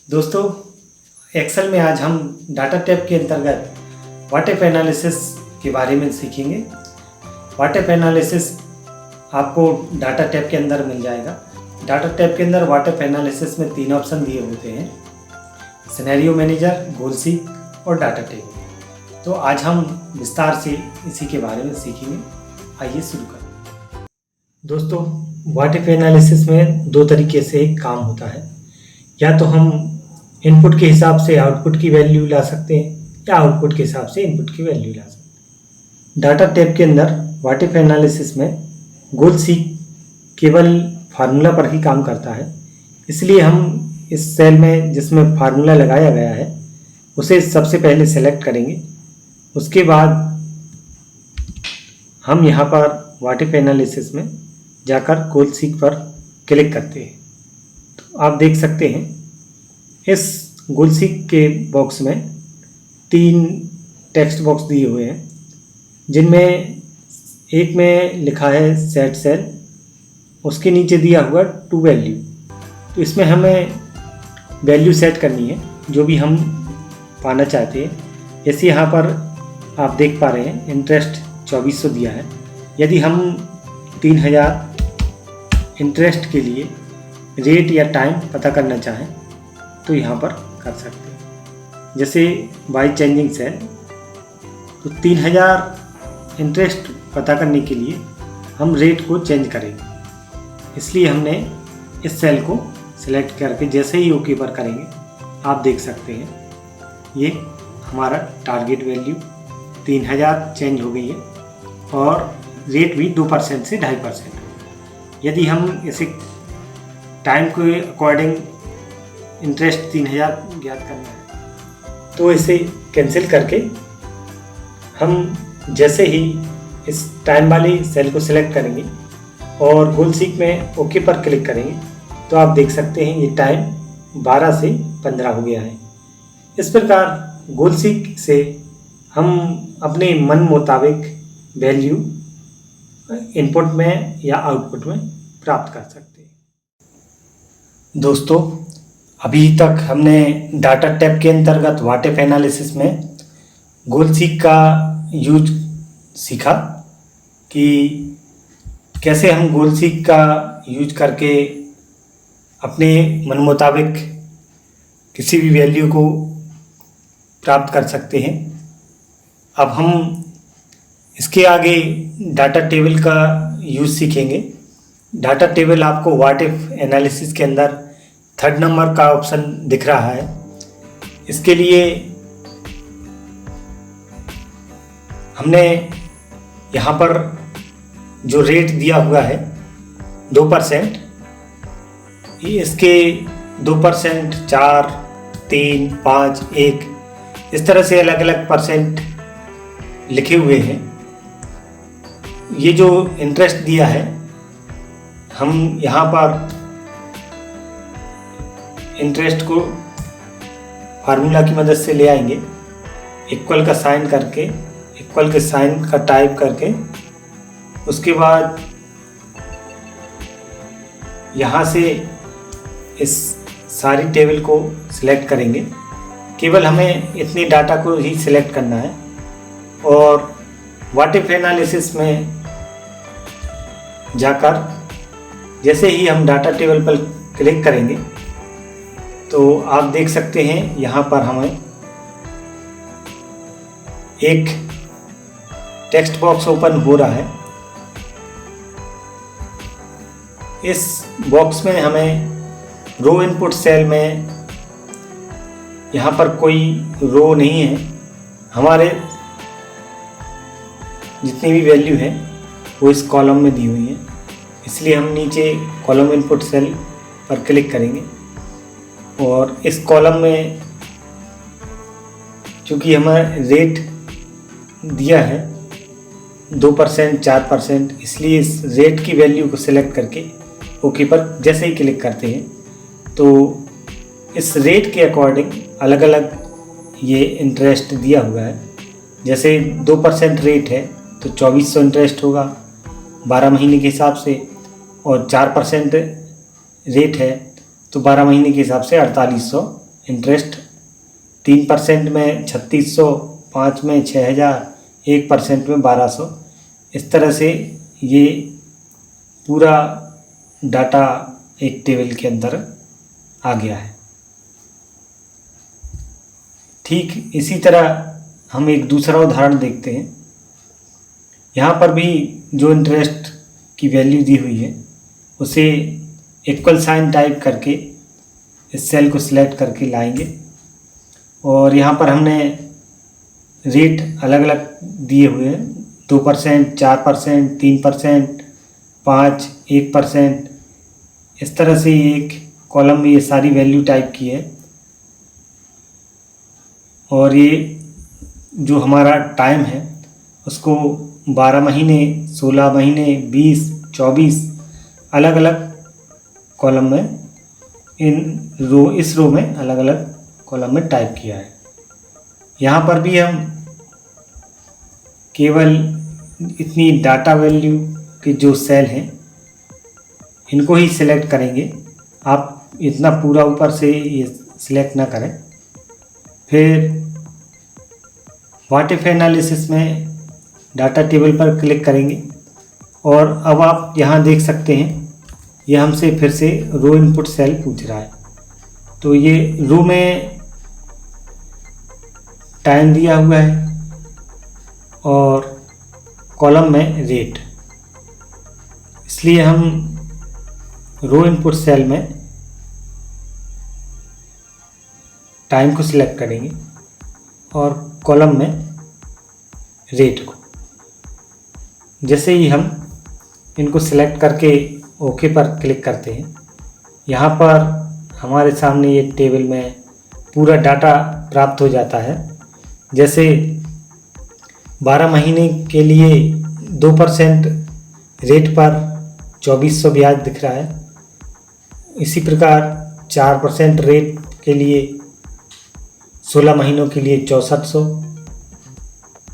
दोस्तों, एक्सेल में आज हम डाटा टाइप के अंतर्गत व्हाट-इफ एनालिसिस के बारे में सीखेंगे। व्हाट-इफ एनालिसिस आपको डाटा टाइप के अंदर मिल जाएगा। डाटा टाइप के अंदर व्हाट-इफ एनालिसिस में 3 ऑप्शन दिए होते हैं, सिनेरियो मैनेजर, गोल सीक और डाटा टेबल। तो आज हम विस्तार से इसी के बारे में सीखेंगे। आइए शुरू करें। दोस्तों, व्हाट-इफ एनालिसिस में 2 तरीके से काम होता है। या तो हम इनपुट के हिसाब से आउटपुट की वैल्यू ला सकते हैं या आउटपुट के हिसाब से इनपुट की वैल्यू ला सकते हैं। डाटा टाइप के अंदर व्हाट-इफ एनालिसिस में गोल सीक केवल फार्मूला पर ही काम करता है, इसलिए हम इस सेल में जिसमें फार्मूला लगाया गया है उसे सबसे पहले सेलेक्ट करेंगे। उसके बाद हम यहाँ पर व्हाट-इफ एनालिसिस में जाकर गोल सीक पर क्लिक करते हैं। तो आप देख सकते हैं इस गोल सीक के बॉक्स में 3 टेक्स्ट बॉक्स दिए हुए हैं, जिनमें एक में लिखा है सेट सेल, उसके नीचे दिया हुआ टू वैल्यू। तो इसमें हमें वैल्यू सेट करनी है जो भी हम पाना चाहते हैं। जैसे यहाँ पर आप देख पा रहे हैं इंटरेस्ट 2400 दिया है। यदि हम 3000 इंटरेस्ट के लिए रेट या टाइम पता करना चाहें तो यहाँ पर कर सकते हैं। जैसे बाय चेंजिंग सेल, तो 3000 इंटरेस्ट पता करने के लिए हम रेट को चेंज करेंगे, इसलिए हमने इस सेल को सिलेक्ट करके जैसे ही ओके पर करेंगे आप देख सकते हैं ये हमारा टारगेट वैल्यू 3000 चेंज हो गई है और रेट भी 2% से 2.5%। यदि हम इसे टाइम के अकॉर्डिंग इंटरेस्ट 3000 ज्ञात करना है तो इसे कैंसिल करके हम जैसे ही इस टाइम वाली सेल को सिलेक्ट करेंगे और गोल सीक में ओके पर क्लिक करेंगे तो आप देख सकते हैं ये टाइम 12 से 15 हो गया है। इस प्रकार गोल सीक से हम अपने मन मुताबिक वैल्यू इनपुट में या आउटपुट में प्राप्त कर सकते हैं। दोस्तों, अभी तक हमने डाटा टाइप के अंतर्गत व्हाट-इफ एनालिसिस में गोल सीक का यूज सीखा कि कैसे हम गोल सीक का यूज करके अपने मन मुताबिक किसी भी वैल्यू को प्राप्त कर सकते हैं। अब हम इसके आगे डाटा टेबल का यूज सीखेंगे। डाटा टेबल आपको व्हाट-इफ एनालिसिस के अंदर 3rd नंबर का ऑप्शन दिख रहा है। इसके लिए हमने यहाँ पर जो रेट दिया हुआ है 2%, इसके 2%, 4, 3, 5, 1 इस तरह से अलग अलग परसेंट लिखे हुए हैं। ये जो इंटरेस्ट दिया है हम यहाँ पर इंटरेस्ट को फार्मूला की मदद से ले आएंगे। इक्वल का साइन करके, इक्वल के साइन का टाइप करके उसके बाद यहाँ से इस सारी टेबल को सिलेक्ट करेंगे। केवल हमें इतनी डाटा को ही सिलेक्ट करना है और व्हाट-इफ एनालिसिस में जाकर जैसे ही हम डाटा टेबल पर क्लिक करेंगे तो आप देख सकते हैं यहाँ पर हमें एक टेक्स्ट बॉक्स ओपन हो रहा है। इस बॉक्स में हमें रो इनपुट सेल में यहाँ पर कोई रो नहीं है। हमारे जितनी भी वैल्यू है वो इस कॉलम में दी हुई है, इसलिए हम नीचे कॉलम इनपुट सेल पर क्लिक करेंगे और इस कॉलम में चूँकि हमारा रेट दिया है 2%, 4%, इसलिए इस रेट की वैल्यू को सिलेक्ट करके ओके पर जैसे ही क्लिक करते हैं तो इस रेट के अकॉर्डिंग अलग अलग ये इंटरेस्ट दिया हुआ है। जैसे 2% रेट है तो 2400 इंटरेस्ट होगा 12 महीने के हिसाब से, और 4% रेट है तो 12 महीने के हिसाब से 4800 इंटरेस्ट, 3% में 3600, 5 में 6000, 1% में 1200। इस तरह से ये पूरा डाटा एक टेबल के अंदर आ गया है। ठीक इसी तरह हम एक दूसरा उदाहरण देखते हैं। यहाँ पर भी जो इंटरेस्ट की वैल्यू दी हुई है उसे इक्वल साइन टाइप करके इस सेल को सिलेक्ट करके लाएंगे और यहाँ पर हमने रेट अलग अलग दिए हुए हैं, 2%, 4%, 3%, 5, 1%। इस तरह से एक कॉलम में ये सारी वैल्यू टाइप की है और ये जो हमारा टाइम है उसको 12 महीने, 16 महीने, 20, 24 अलग अलग कॉलम में इस रो में अलग अलग कॉलम में टाइप किया है। यहाँ पर भी हम केवल इतनी डाटा वैल्यू के जो सेल हैं इनको ही सिलेक्ट करेंगे। आप इतना पूरा ऊपर से ये सिलेक्ट ना करें। फिर व्हाट इफ एनालिसिस में डाटा टेबल पर क्लिक करेंगे और अब आप यहाँ देख सकते हैं ये हमसे फिर से रो इनपुट सेल पूछ रहा है। तो ये रो में टाइम दिया हुआ है और कॉलम में रेट, इसलिए हम रो इनपुट सेल में टाइम को सिलेक्ट करेंगे और कॉलम में रेट को। जैसे ही हम इनको सिलेक्ट करके ओके पर क्लिक करते हैं, यहाँ पर हमारे सामने ये टेबल में पूरा डाटा प्राप्त हो जाता है। जैसे 12 महीने के लिए 2% रेट पर 2400 ब्याज दिख रहा है। इसी प्रकार 4% रेट के लिए 16 महीनों के लिए 6400,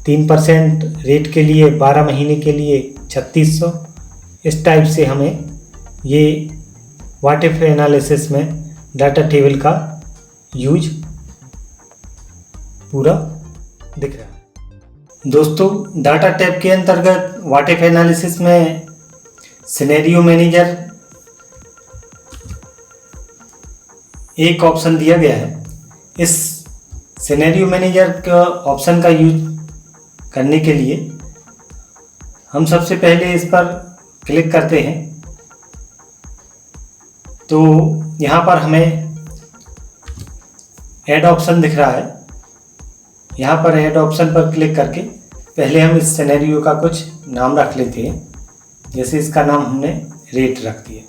3% रेट के लिए 12 महीने के लिए 3600। इस टाइप से हमें ये व्हाट इफ एनालिसिस में डाटा टेबल का यूज पूरा दिख रहा है। दोस्तों, डाटा टैब के अंतर्गत व्हाट इफ एनालिसिस में सिनेरियो मैनेजर एक ऑप्शन दिया गया है। इस सिनेरियो मैनेजर का ऑप्शन का यूज करने के लिए हम सबसे पहले इस पर क्लिक करते हैं तो यहाँ पर हमें ऐड ऑप्शन दिख रहा है। यहाँ पर ऐड ऑप्शन पर क्लिक करके पहले हम इस सिनेरियो का कुछ नाम रख लेते हैं। जैसे इसका नाम हमने रेट रख दिया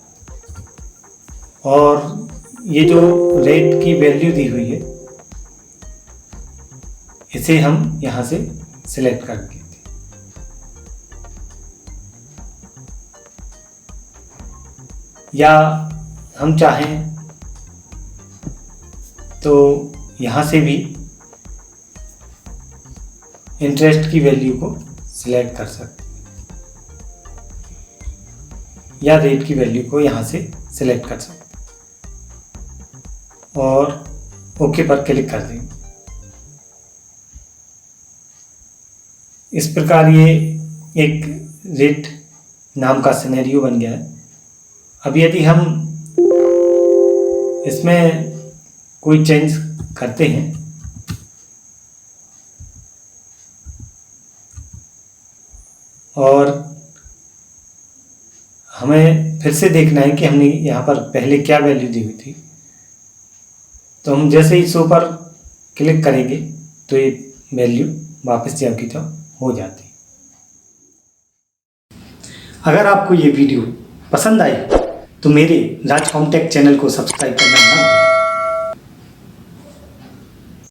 और ये जो रेट की वैल्यू दी हुई है इसे हम यहाँ से सिलेक्ट कर देते हैं। या हम चाहें तो यहाँ से भी इंटरेस्ट की वैल्यू को सिलेक्ट कर सकते हैं या रेट की वैल्यू को यहाँ से सिलेक्ट कर सकते हैं और ओके पर क्लिक कर देंगे। इस प्रकार ये एक रेट नाम का सिनेरियो बन गया है। अब यदि हम इसमें कोई चेंज करते हैं और हमें फिर से देखना है कि हमने यहाँ पर पहले क्या वैल्यू दी हुई थी, तो हम जैसे ही शो पर क्लिक करेंगे तो ये वैल्यू वापस जब की तरह हो जाती है। अगर आपको ये वीडियो पसंद आए तो मेरे राज कॉमटेक चैनल को सब्सक्राइब करना